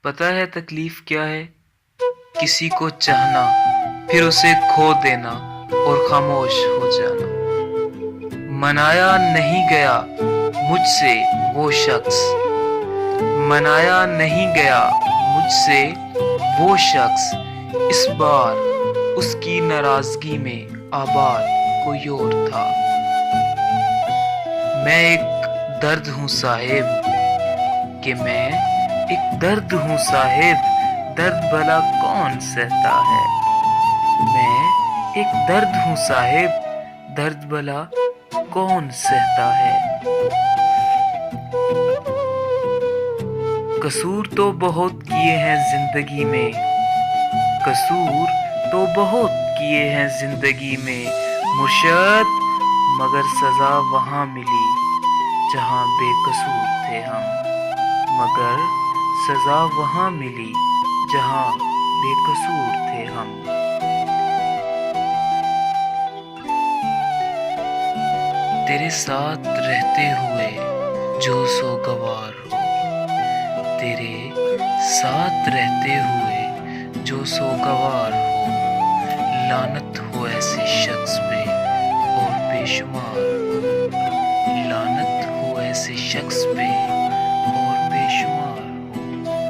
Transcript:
پتہ ہے تکلیف کیا ہے؟ کسی کو چاہنا پھر اسے کھو دینا اور خاموش ہو جانا۔ منایا نہیں گیا مجھ سے وہ شخص، منایا نہیں گیا مجھ سے وہ شخص، اس بار اس کی ناراضگی میں آباد کوئی اور تھا۔ میں ایک درد ہوں صاحب کہ میں ایک درد ہوں صاحب، درد بھلا کون سہتا ہے؟ میں ایک درد ہوں صاحب، درد بھلا کون سہتا ہے؟ قصور تو بہت کیے ہیں زندگی میں، قصور تو بہت کیے ہیں زندگی میں مرشد، مگر سزا وہاں ملی جہاں بے قصور تھے ہم، مگر سزا وہاں ملی جہاں بے قصور تھے ہم۔ تیرے ساتھ رہتے ہوئے جو سوگوار ہو، تیرے ساتھ رہتے ہوئے جو سوگوار ہو، لعنت ہو ایسے شخص پہ